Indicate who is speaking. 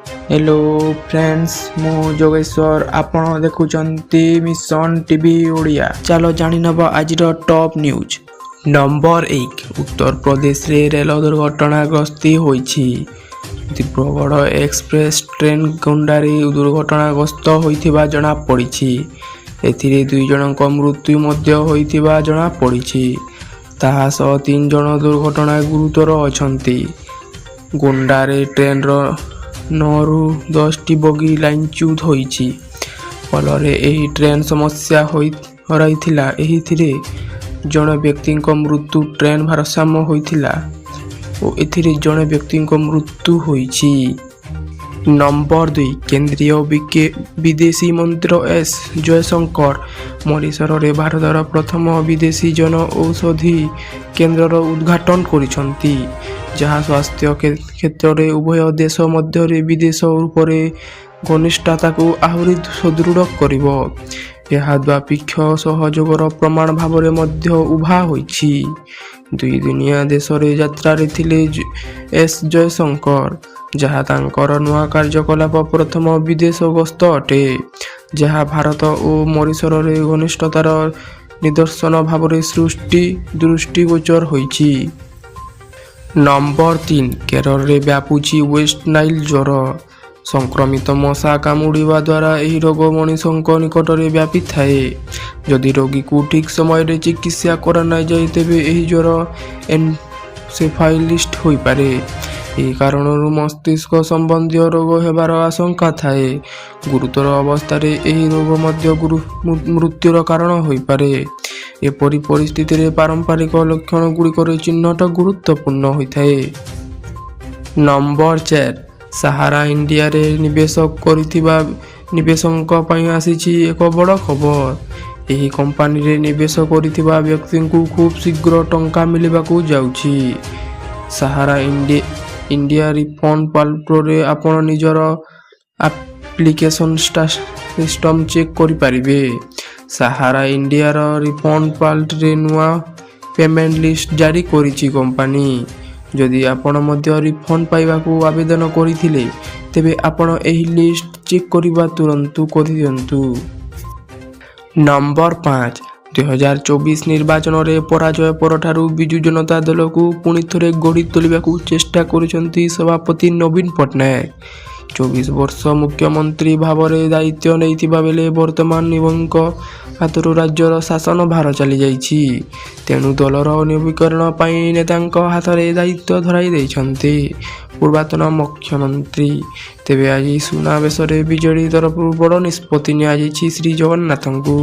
Speaker 1: Hello friends मु जोगेश्वर आपण देखुचंती mission TV Odia. चलो जानि नबा आज top news. Number 1 Uttar Pradesh रे रेल दुर्घटनाग्रस्त होईछि। दिब्रुगढ़ एक्सप्रेस ट्रेन गुंडारी दुर्घटनाग्रस्त होइथिबा जणा पड़िछि। एथिरे 2 जनक मृत्यु मध्य होइथिबा जणा पड़िछि। ताहा सह 3 जन दुर्घटना गुरुतर अछंती। गुंडारे ट्रेन रो 9 ରୁ 10ଟି ବଗି ଲାଇନଚ୍ୟୁତ ହୋଇଛି। ଫଳରେ ଏହି ଟ୍ରେନ୍ ସମସ୍ୟା ହରାଇଥିଲା। ଏଥିରେ ଜଣେ ବ୍ୟକ୍ତିଙ୍କ ମୃତ୍ୟୁ ଟ୍ରେନ୍ ଭାରସାମ୍ୟ ହୋଇଥିଲା ଓ ଏଥିରେ ଜଣେ ବ୍ୟକ୍ତିଙ୍କ ମୃତ୍ୟୁ ହୋଇଛି। ନମ୍ବର 2 କେନ୍ଦ୍ରୀୟ ବିଦେଶୀ ମନ୍ତ୍ରୀ ଏସ୍ ଜୟଶଙ୍କର ମରିସରରେ ଭାରତର ପ୍ରଥମ ବିଦେଶୀ ଜନ ଔଷଧି କେନ୍ଦ୍ରର ଉଦ୍ଘାଟନ କରିଛନ୍ତି, ଯାହା ସ୍ୱାସ୍ଥ୍ୟ କ୍ଷେତ୍ରରେ ଉଭୟ ଦେଶ ମଧ୍ୟରେ ବିଦେଶ ଉପରେ ଘନିଷ୍ଠତାକୁ ଆହୁରି ସୁଦୃଢ଼ କରିବ। ଏହା ଦ୍ୱିପକ୍ଷୀୟ ସହଯୋଗର ପ୍ରମାଣ ଭାବରେ ମଧ୍ୟ ଉଭା ହୋଇଛି। 2 ଦିନିଆ ଦେଶରେ ଯାତ୍ରାରେ ଥିଲେ ଏସ୍ ଜୟଶଙ୍କର, ଯାହା ତାଙ୍କର ନୂଆ କାର୍ଯ୍ୟକଳାପ ପ୍ରଥମ ବିଦେଶ ଗସ୍ତ ଅଟେ, ଯାହା ଭାରତ ଓ ମରିସରରେ ଘନିଷ୍ଠତାର ନିଦର୍ଶନ ଭାବରେ ଦୃଷ୍ଟିଗୋଚର ହୋଇଛି। ନମ୍ବର 3 କେରଳରେ ବ୍ୟାପୁଛି ୱେଷ୍ଟ ନାଇଲ୍ ଜ୍ୱର। ସଂକ୍ରମିତ ମଶା କାମୁଡ଼ିବା ଦ୍ୱାରା ଏହି ରୋଗ ମଣିଷଙ୍କ ନିକଟରେ ବ୍ୟାପିଥାଏ। ଯଦି ରୋଗୀକୁ ଠିକ୍ ସମୟରେ ଚିକିତ୍ସା କରାନଯାଏ ତେବେ ଏହି ଜ୍ୱର ଏନସେଫାଲାଇଟିସ୍ ହୋଇପାରେ। ଏହି କାରଣରୁ ମସ୍ତିଷ୍କ ସମ୍ବନ୍ଧୀୟ ରୋଗ ହେବାର ଆଶଙ୍କା ଥାଏ। ଗୁରୁତର ଅବସ୍ଥାରେ ଏହି ରୋଗ ମଧ୍ୟ ମୃତ୍ୟୁର କାରଣ ହୋଇପାରେ। ଏପରି ପରିସ୍ଥିତିରେ ପାରମ୍ପରିକ ଲକ୍ଷଣ ଗୁଡ଼ିକର ଚିହ୍ନଟ ଗୁରୁତ୍ୱପୂର୍ଣ୍ଣ ହୋଇଥାଏ। ନମ୍ବର 4 ସାହାରା ଇଣ୍ଡିଆରେ ନିବେଶ କରିଥିବା ନିବେଶକଙ୍କ ପାଇଁ ଆସିଛି ଏକ ବଡ଼ ଖବର। ଏହି କମ୍ପାନୀରେ ନିବେଶ କରିଥିବା ବ୍ୟକ୍ତିଙ୍କୁ ଖୁବ୍ ଶୀଘ୍ର ଟଙ୍କା ମିଳିବାକୁ ଯାଉଛି। ସାହାରା ଇଣ୍ଡିଆ ରିଫଣ୍ଡ ପୋର୍ଟାଲରେ ଆପଣ ନିଜର ଆପ୍ଲିକେସନ ସିଷ୍ଟମ ଚେକ୍ କରିପାରିବେ। ସାହାରା ଇଣ୍ଡିଆର ରିଫଣ୍ଡ ପୋର୍ଟାଲରେ ନୂଆ ପେମେଣ୍ଟ ଲିଷ୍ଟ ଜାରି କରିଛି କମ୍ପାନୀ। ଯଦି ଆପଣ ମଧ୍ୟ ରିଫଣ୍ଡ ପାଇବାକୁ ଆବେଦନ କରିଥିଲେ ତେବେ ଆପଣ ଏହି ଲିଷ୍ଟ ଚେକ୍ କରିବା ତୁରନ୍ତ କରିଦିଅନ୍ତୁ। ନମ୍ବର 5 2024 ନିର୍ବାଚନରେ ପରାଜୟ ପରଠାରୁ ବିଜୁ ଜନତା ଦଳକୁ ପୁଣି ଥରେ ଗଢ଼ି ତୋଳିବାକୁ ଚେଷ୍ଟା କରୁଛନ୍ତି ସଭାପତି ନବୀନ ପଟ୍ଟନାୟକ। 24 ବର୍ଷ ମୁଖ୍ୟମନ୍ତ୍ରୀ ଭାବରେ ଦାୟିତ୍ୱ ନେଇଥିବା ବେଳେ ବର୍ତ୍ତମାନ ନବୀନଙ୍କ ହାତରୁ ରାଜ୍ୟର ଶାସନ ଭାର ଚାଲିଯାଇଛି। ତେଣୁ ଦଳର ନବୀକରଣ ପାଇଁ ନେତାଙ୍କ ହାତରେ ଦାୟିତ୍ୱ ଧରାଇ ଦେଇଛନ୍ତି ପୂର୍ବତନ ମୁଖ୍ୟମନ୍ତ୍ରୀ। ତେବେ ଆଜି ସୁନାବେଶରେ ବିଜେଡି ତରଫରୁ ବଡ଼ ନିଷ୍ପତ୍ତି ନିଆଯାଇଛି ଶ୍ରୀ ଜଗନ୍ନାଥଙ୍କୁ।